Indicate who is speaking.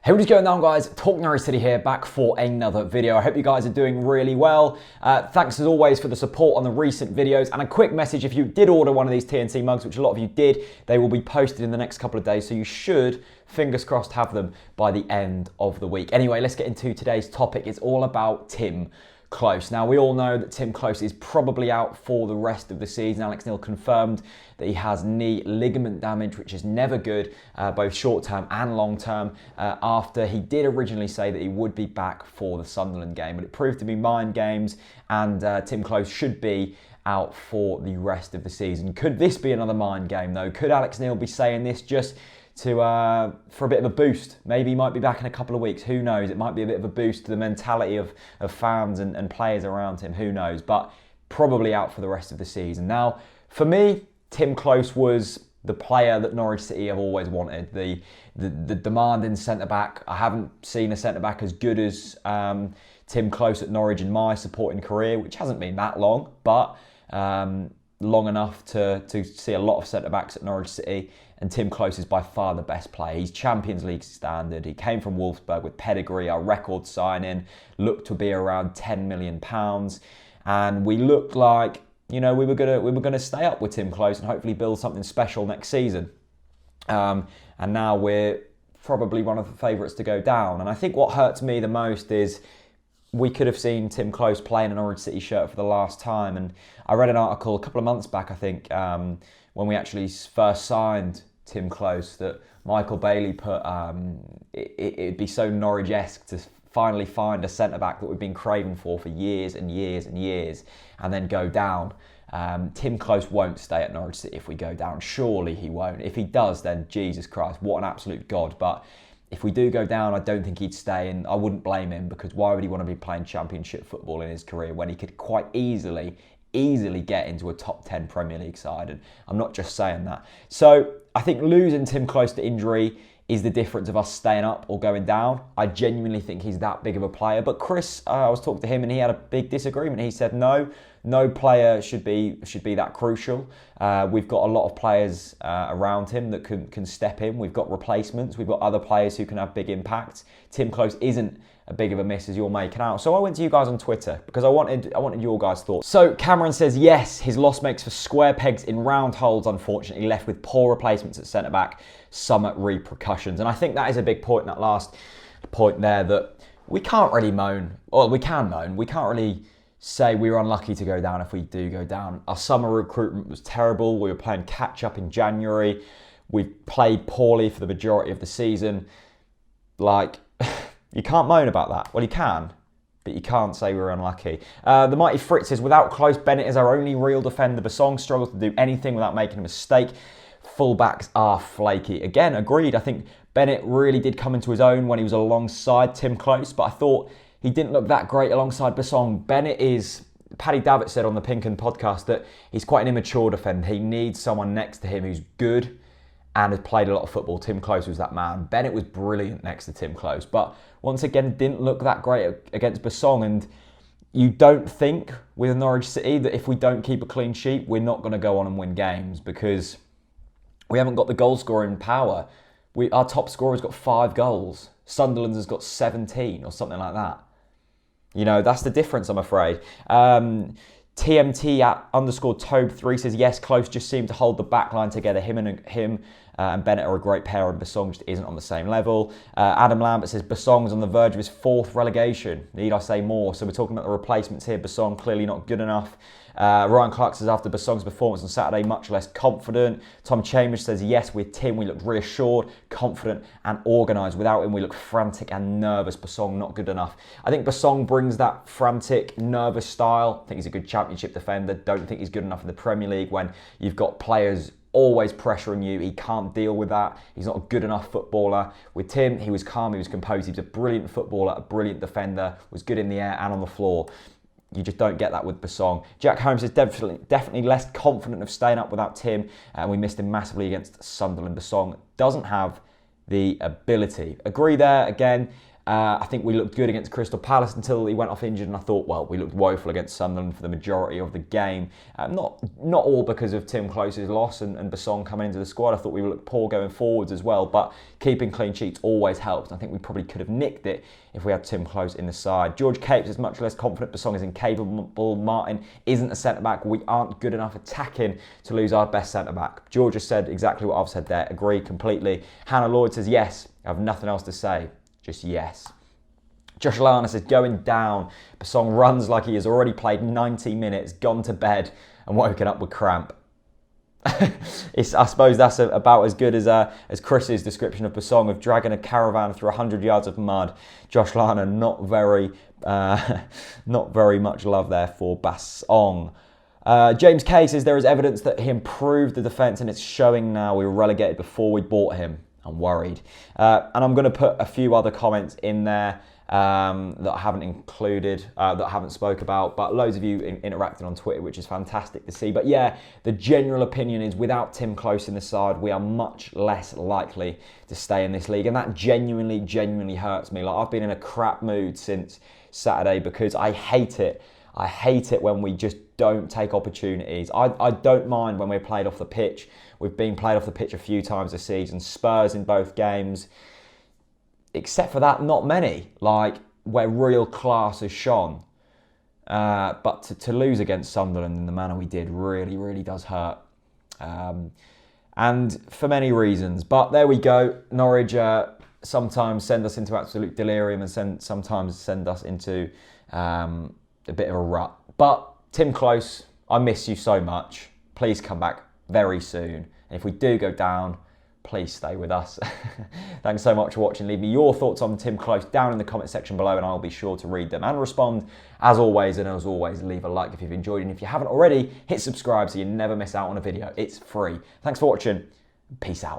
Speaker 1: Hey, what is going on, guys? TalkNorwichCity here, back for another video. I hope you guys are doing really well. Thanks as always for the support on the recent videos. And a quick message, if you did order one of these TNT mugs, which a lot of you did, they will be posted in the next couple of days. So you should, fingers crossed, have them by the end of the week. Anyway, let's get into today's topic. It's all about Timm Klose. Now, we all know that Timm Klose is probably out for the rest of the season. Alex Neil confirmed that he has knee ligament damage, which is never good, both short-term and long-term, after he did originally say that he would be back for the Sunderland game. But it proved to be mind games, and Timm Klose should be out for the rest of the season. Could this be another mind game, though? Could Alex Neil be saying this just for a bit of a boost? Maybe he might be back in a couple of weeks. Who knows? It might be a bit of a boost to the mentality of fans and players around him. Who knows? But probably out for the rest of the season. Now, for me, Timm Klose was the player that Norwich City have always wanted. The demanding centre-back. I haven't seen a centre-back as good as Timm Klose at Norwich in my supporting career, which hasn't been that long, but long enough to see a lot of centre-backs at Norwich City. And Timm Klose is by far the best player. He's Champions League standard. He came from Wolfsburg with pedigree. Our record signing looked to be around £10 million, and we looked like, you know, we were gonna stay up with Timm Klose and hopefully build something special next season. And now we're probably one of the favourites to go down. And I think what hurts me the most is we could have seen Timm Klose play in an Norwich City shirt for the last time. And I read an article a couple of months back, I think, when we actually first signed Timm Klose, that Michael Bailey put it'd be so Norwich-esque to finally find a centre-back that we've been craving for years and years and years, and then go down. Timm Klose won't stay at Norwich City if we go down. Surely he won't. If he does, then Jesus Christ, what an absolute god. But if we do go down, I don't think he'd stay, and I wouldn't blame him, because why would he want to be playing Championship football in his career when he could quite easily get into a top 10 Premier League side? And I'm not just saying that. So I think losing Timm Klose to injury is the difference of us staying up or going down. I genuinely think he's that big of a player. But Chris, I was talking to him and he had a big disagreement. He said no player should be that crucial. We've got a lot of players around him that can step in. We've got replacements. We've got other players who can have big impacts. Timm Klose isn't a big of a miss as you're making out. So I went to you guys on Twitter because I wanted your guys' thoughts. So Cameron says, yes, his loss makes for square pegs in round holes, unfortunately, left with poor replacements at centre-back, some repercussions. And I think that is a big point, that last point there, that we can't really moan. Well, we can moan. We can't really say we were unlucky to go down if we do go down. Our summer recruitment was terrible. We were playing catch-up in January. We played poorly for the majority of the season. Like, you can't moan about that. Well, you can, but you can't say we were unlucky. The Mighty Fritz says, without Klose, Bennett is our only real defender. Basong struggles to do anything without making a mistake. Fullbacks are flaky. Again, agreed. I think Bennett really did come into his own when he was alongside Timm Klose, but I thought he didn't look that great alongside Basong. Bennett is, Paddy Davitt said on the Pink 'Un podcast that he's quite an immature defender. He needs someone next to him who's good and has played a lot of football. Timm Klose was that man. Bennett was brilliant next to Timm Klose, but once again, didn't look that great against Basong. And you don't think with Norwich City that if we don't keep a clean sheet, we're not going to go on and win games, because we haven't got the goal scoring power. Our top scorer's got 5 goals. Sunderland's has got 17 or something like that. You know, that's the difference, I'm afraid. TMT @_Tobe3 says, yes, Klose just seemed to hold the back line together. Him and Bennett are a great pair, and Basong just isn't on the same level. Adam Lambert says, Basong's on the verge of his 4th relegation. Need I say more? So we're talking about the replacements here. Basong clearly not good enough. Ryan Clark says, after Basong's performance on Saturday, much less confident. Tom Chambers says, yes, with Tim, we looked reassured, confident and organised. Without him, we look frantic and nervous. Basong not good enough. I think Basong brings that frantic, nervous style. I think he's a good Championship defender. Don't think he's good enough in the Premier League when you've got players always pressuring you. He can't deal with that. He's not a good enough footballer. With Tim, he was calm, he was composed. He was a brilliant footballer, a brilliant defender, was good in the air and on the floor. You just don't get that with Basong. Jack Holmes is definitely less confident of staying up without Tim, and we missed him massively against Sunderland. Basong doesn't have the ability. Agree there again. I think we looked good against Crystal Palace until he went off injured, and I thought, well, we looked woeful against Sunderland for the majority of the game. Not all because of Timm Klose's loss and Basong coming into the squad. I thought we looked poor going forwards as well, but keeping clean sheets always helps. I think we probably could have nicked it if we had Timm Klose in the side. George Capes is much less confident. Basong is incapable. Martin isn't a centre-back. We aren't good enough attacking to lose our best centre-back. George has said exactly what I've said there. Agree completely. Hannah Lloyd says, yes, I have nothing else to say. Just yes. Josh Lana says, going down. Basong runs like he has already played 90 minutes, gone to bed and woken up with cramp. I suppose that's about as good as Chris's description of Basong of dragging a caravan through 100 yards of mud. Josh Lana, not very much love there for Basong. James Kay says, there is evidence that he improved the defence and it's showing now. We were relegated before we bought him. I'm worried. And I'm going to put a few other comments in there that I haven't included, that I haven't spoke about, but loads of you interacted on Twitter, which is fantastic to see. But yeah, the general opinion is without Timm Klose in the side, we are much less likely to stay in this league. And that genuinely hurts me. Like, I've been in a crap mood since Saturday because I hate it. I hate it when we just don't take opportunities. I don't mind when we're played off the pitch. We've been played off the pitch a few times this season. Spurs in both games. Except for that, not many. Like, where real class has shone. But to lose against Sunderland in the manner we did really does hurt. And for many reasons. But there we go. Norwich sometimes send us into absolute delirium and sometimes send us into a bit of a rut. But Timm Klose, I miss you so much. Please come back very soon. And if we do go down, please stay with us. Thanks so much for watching. Leave me your thoughts on Timm Klose down in the comment section below and I'll be sure to read them and respond as always. And as always, leave a like if you've enjoyed. And if you haven't already, hit subscribe so you never miss out on a video. It's free. Thanks for watching. Peace out.